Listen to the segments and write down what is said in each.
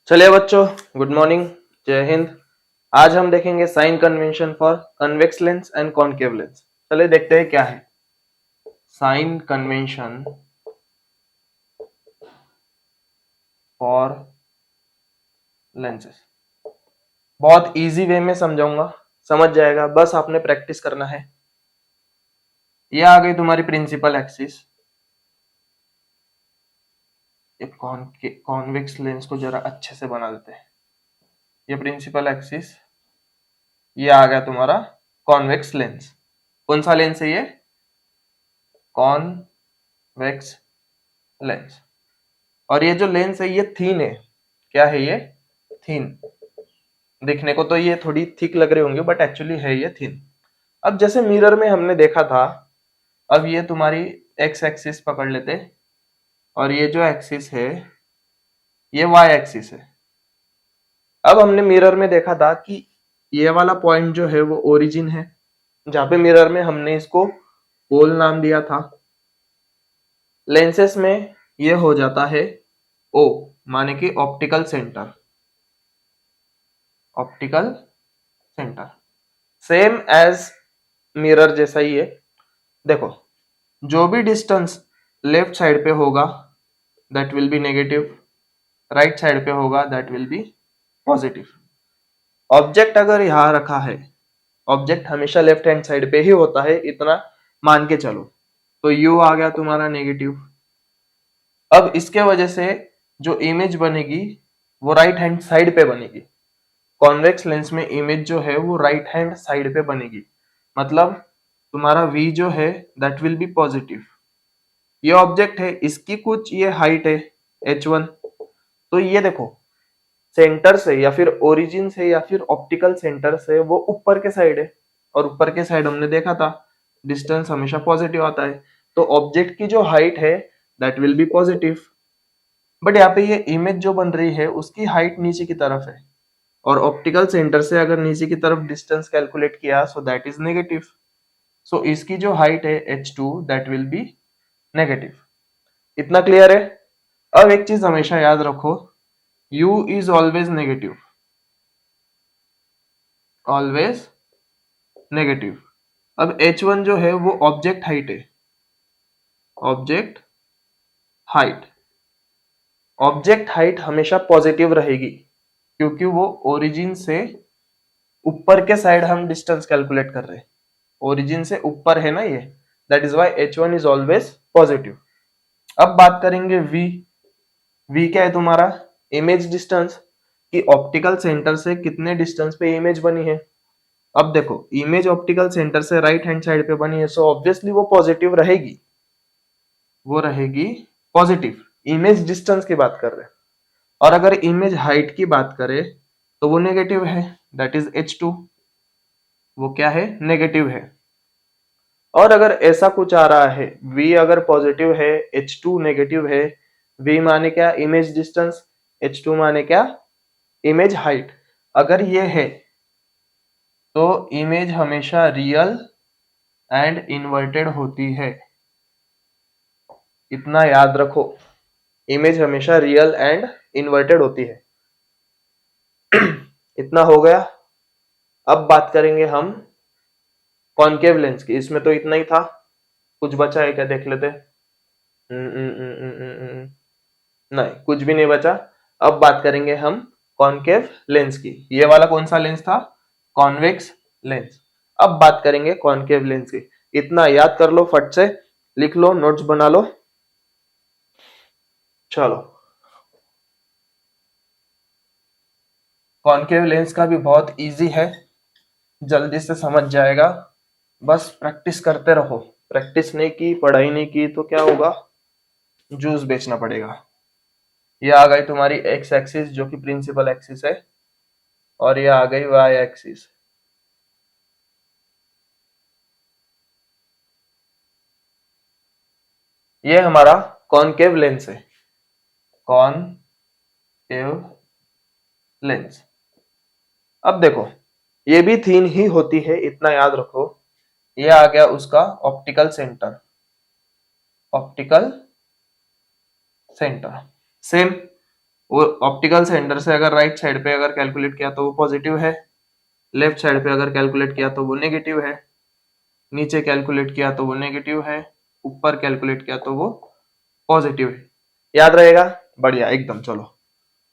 चलिए बच्चों, good morning, जय हिंद। आज हम देखेंगे sign convention for convex lens and concave lens. चलिए देखते हैं क्या है साइन कन्वेंशन फॉर लेंसेस। बहुत इजी वे में समझाऊंगा, समझ जाएगा, बस आपने प्रैक्टिस करना है। ये आ गई तुम्हारी प्रिंसिपल एक्सिस। कॉन्वेक्स लेंस को जरा अच्छे से बना देते हैं। ये प्रिंसिपल एक्सिस, ये आ गया तुम्हारा कॉन्वेक्स लेंस। कौन सा लेंस है ये? Convex lens. और ये जो लेंस है ये थीन है। क्या है ये? थीन। दिखने को तो ये थोड़ी थिक लग रही होंगी बट एक्चुअली है ये थीन। अब जैसे मिरर में हमने देखा था, अब ये तुम्हारी एक्स एक्सिस पकड़ लेते और ये जो एक्सिस है ये वाई एक्सिस है। अब हमने मिरर में देखा था कि ये वाला पॉइंट जो है वो ओरिजिन है, जहां पे मिरर में हमने इसको पोल नाम दिया था। लेंसेस में ये हो जाता है ओ, माने कि optical centre. Optical centre same as mirror जैसा ही है। देखो, जो भी डिस्टेंस लेफ्ट साइड पे होगा that will be negative, right side पे होगा that will be positive. Object अगर यहां रखा है, ऑब्जेक्ट हमेशा लेफ्ट हैंड साइड पे ही होता है, इतना मान के चलो, तो यू आ गया तुम्हारा नेगेटिव। अब इसके वजह से जो इमेज बनेगी वो राइट हैंड साइड पे बनेगी। कॉन्वेक्स लेंस में इमेज जो है वो राइट हैंड साइड पे बनेगी, मतलब तुम्हारा v जो है दैट विल बी पॉजिटिव। ये ऑब्जेक्ट है, इसकी कुछ ये हाइट है h1, तो ये देखो सेंटर से या फिर ओरिजिन से या फिर ऑप्टिकल सेंटर से वो ऊपर के साइड है, और ऊपर के साइड हमने देखा था डिस्टेंस हमेशा पॉजिटिव आता है, तो ऑब्जेक्ट की जो हाइट है that will be positive. But यहाँ पे ये इमेज जो बन रही है उसकी हाइट नीचे की तरफ है, और ऑप्टिकल सेंटर से अगर नीचे की तरफ डिस्टेंस कैलकुलेट किया सो दैट इज नेगेटिव। सो इसकी जो हाइट है h2 that will be negative. इतना क्लियर है? अब एक चीज हमेशा याद रखो, u is always negative, always negative. अब h1 जो है वो ऑब्जेक्ट हाइट है, ऑब्जेक्ट हाइट। ऑब्जेक्ट हाइट हमेशा पॉजिटिव रहेगी क्योंकि वो ओरिजिन से ऊपर के साइड हम डिस्टेंस कैलकुलेट कर रहे हैं, ओरिजिन से ऊपर है ना ये, that is y h1 is always positive. अब बात करेंगे v। v क्या है तुम्हारा? इमेज डिस्टेंस, कि ऑप्टिकल सेंटर से कितने डिस्टेंस पे इमेज बनी है। अब देखो, इमेज ऑप्टिकल सेंटर से राइट हैंड साइड पे बनी है, सो ऑब्वियसली वो पॉजिटिव रहेगी, वो रहेगी पॉजिटिव। इमेज डिस्टेंस की बात कर रहे हैं। और अगर इमेज हाइट की बात करें तो वो नेगेटिव है, दैट इज h2। वो क्या है? नेगेटिव है। और अगर ऐसा कुछ आ रहा है, v अगर पॉजिटिव है h2 नेगेटिव है, v माने क्या? इमेज डिस्टेंस, h2 माने क्या? Image height. अगर ये है तो इमेज हमेशा रियल एंड इन्वर्टेड होती है, इतना याद रखो। इमेज हमेशा रियल एंड इन्वर्टेड होती है। इतना हो गया। अब बात करेंगे हम कॉनकेव लेंस की। इसमें तो इतना ही था, कुछ बचा है क्या? देख लेते। नहीं, कुछ भी नहीं बचा। अब बात करेंगे हम कॉनकेव लेंस की। ये वाला कौन सा लेंस था? Convex lens. अब बात करेंगे कॉनकेव लेंस की। इतना याद कर लो, फट से लिख लो, नोट्स बना लो। चलो, कॉनकेव लेंस का भी बहुत इजी है, जल्दी से समझ जाएगा, बस प्रैक्टिस करते रहो। प्रैक्टिस नहीं की, पढ़ाई नहीं की तो क्या होगा? जूस बेचना पड़ेगा। ये आ गई तुम्हारी एक्स एक्सिस जो कि प्रिंसिपल एक्सिस है, और ये आ गई वाई एक्सिस। ये हमारा कॉनकेव लेंस है, कॉनकेव लेंस। अब देखो, ये भी थीन ही होती है, इतना याद रखो। ये आ गया उसका optical centre, optical centre same. वो ऑप्टिकल सेंटर से अगर राइट साइड पे अगर कैलकुलेट किया तो वो पॉजिटिव है, लेफ्ट साइड पे अगर कैलकुलेट किया तो वो नेगेटिव है, नीचे कैलकुलेट किया तो वो नेगेटिव है, ऊपर कैलकुलेट किया तो वो पॉजिटिव है। याद रहेगा? बढ़िया एकदम। चलो,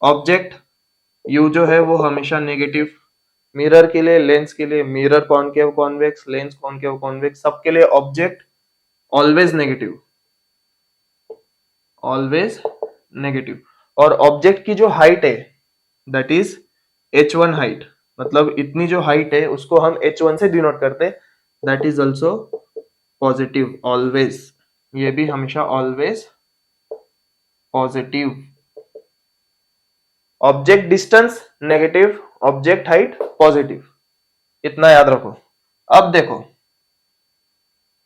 ऑब्जेक्ट यू जो है वो हमेशा नेगेटिव, मिरर के लिए, लेंस के लिए, mirror concave convex, lens concave convex, सबके लिए object always negative, always negative. और ऑब्जेक्ट की जो हाइट है दैट इज h1 हाइट, मतलब इतनी जो हाइट है उसको हम h1 से डिनोट करते हैं, that is also positive always, ये भी हमेशा always positive. Object distance negative, object height positive, इतना याद रखो। अब देखो,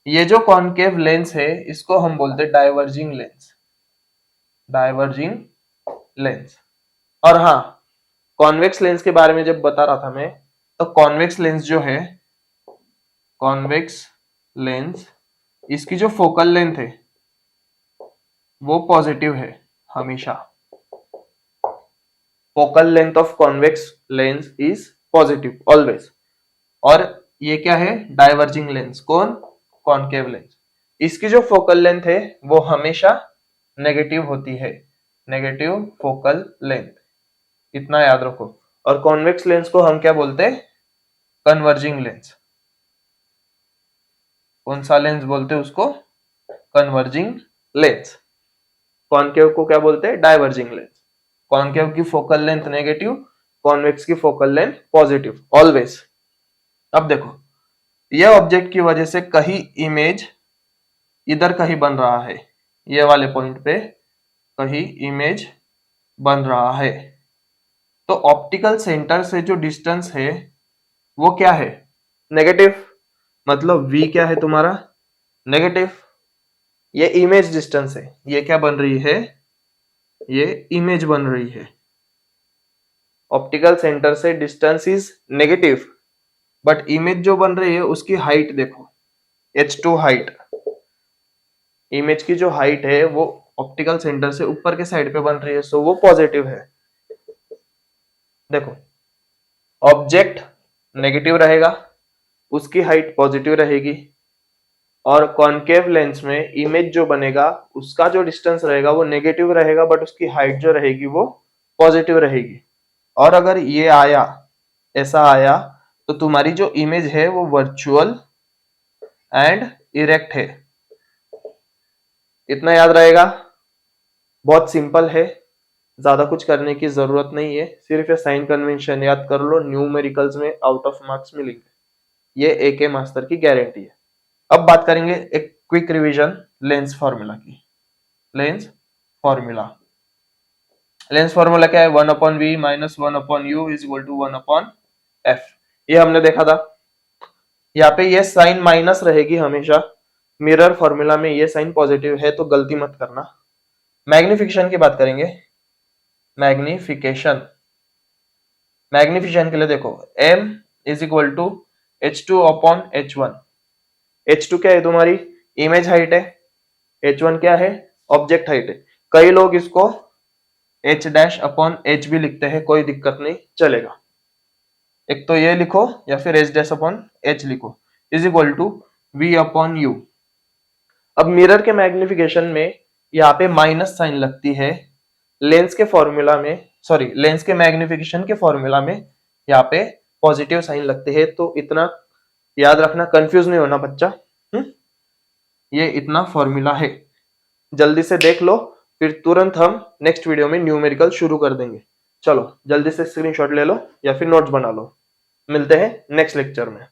ये जो कॉनकेव लेंस है इसको हम बोलते हैं डाइवर्जिंग लेंस, डाइवर्जिंग लेंस। और हाँ, कॉन्वेक्स लेंस के बारे में जब बता रहा था मैं, तो कॉन्वेक्स लेंस जो है, कॉन्वेक्स लेंस, इसकी जो फोकल लेंथ है वो पॉजिटिव है हमेशा। Focal length of convex lens is positive always. और ये क्या है? Diverging lens. कौन? Concave lens. इसकी जो फोकल लेंथ है वो हमेशा नेगेटिव होती है, नेगेटिव फोकल लेंथ, इतना याद रखो। और कॉन्वेक्स लेंस को हम क्या बोलते हैं? Converging lens. कौन सा लेंस बोलते हैं उसको? Converging lens. कॉनकेव को क्या बोलते हैं? Diverging lens. कॉनकेव की फोकल लेंथ नेगेटिव, कॉन्वेक्स की फोकल लेंथ पॉजिटिव ऑलवेज। अब देखो, ये ऑब्जेक्ट की वजह से कहीं इमेज इधर कहीं बन रहा है, ये वाले पॉइंट पे कहीं इमेज बन रहा है, तो ऑप्टिकल सेंटर से जो डिस्टेंस है वो क्या है? नेगेटिव। मतलब v क्या है तुम्हारा? नेगेटिव। ये इमेज डिस्टेंस है, ये क्या बन रही है? ये इमेज बन रही है। ऑप्टिकल सेंटर से distance is negative, but image जो बन रही है उसकी हाइट देखो, h2 हाइट। इमेज की जो हाइट है वो ऑप्टिकल सेंटर से ऊपर के साइड पे बन रही है, सो वो पॉजिटिव है। देखो, ऑब्जेक्ट नेगेटिव रहेगा, उसकी हाइट पॉजिटिव रहेगी, और कॉनकेव लेंस में इमेज जो बनेगा उसका जो डिस्टेंस रहेगा वो नेगेटिव रहेगा, बट उसकी हाइट जो रहेगी वो पॉजिटिव रहेगी। और अगर ये आया, ऐसा आया, तो तुम्हारी जो इमेज है वो वर्चुअल एंड इरेक्ट है। इतना याद रहेगा? बहुत सिंपल है, ज्यादा कुछ करने की जरूरत नहीं है, सिर्फ ये साइन कन्वेंशन याद कर लो, न्यूमेरिकल्स में आउट ऑफ मार्क्स मिलेंगे, ये AK मास्टर की गारंटी है। अब बात करेंगे एक क्विक रिवीजन लेंस फॉर्मूला की। लेंस फॉर्मूला, लेंस फॉर्मूला क्या है? 1/v minus 1/u is equal to 1/f। ये हमने देखा था। यहाँ पे ये साइन माइनस रहेगी हमेशा, मिरर फॉर्मूला में ये साइन पॉजिटिव है, तो गलती मत करना। मैग्निफिकेशन की बात करेंगे। मैग्निफिकेशन, मैग्निफिकेशन के लिए देखो, m is equal to h2/h1। h2 क्या है? तुम्हारी इमेज हाइट है, h1 क्या है? ऑब्जेक्ट हाइट है। कई लोग इसको h'/h भी लिखते हैं, कोई दिक्कत नहीं, चलेगा। एक तो ये लिखो या फिर h'/h लिखो, इज इक्वल टू v/u। अब मिरर के मैग्निफिकेशन में यहाँ पे माइनस साइन लगती है, लेंस के फॉर्मूला में, सॉरी, लेंस के मैग्निफिकेशन के फॉर्मूला में यहाँ पे पॉजिटिव साइन लगते हैं। तो इतना याद रखना, कंफ्यूज नहीं होना बच्चा। ये इतना फॉर्मूला है, जल्दी से देख लो, फिर तुरंत हम नेक्स्ट वीडियो में न्यूमेरिकल शुरू कर देंगे। चलो जल्दी से स्क्रीनशॉट ले लो या फिर नोट्स बना लो। मिलते हैं नेक्स्ट लेक्चर में।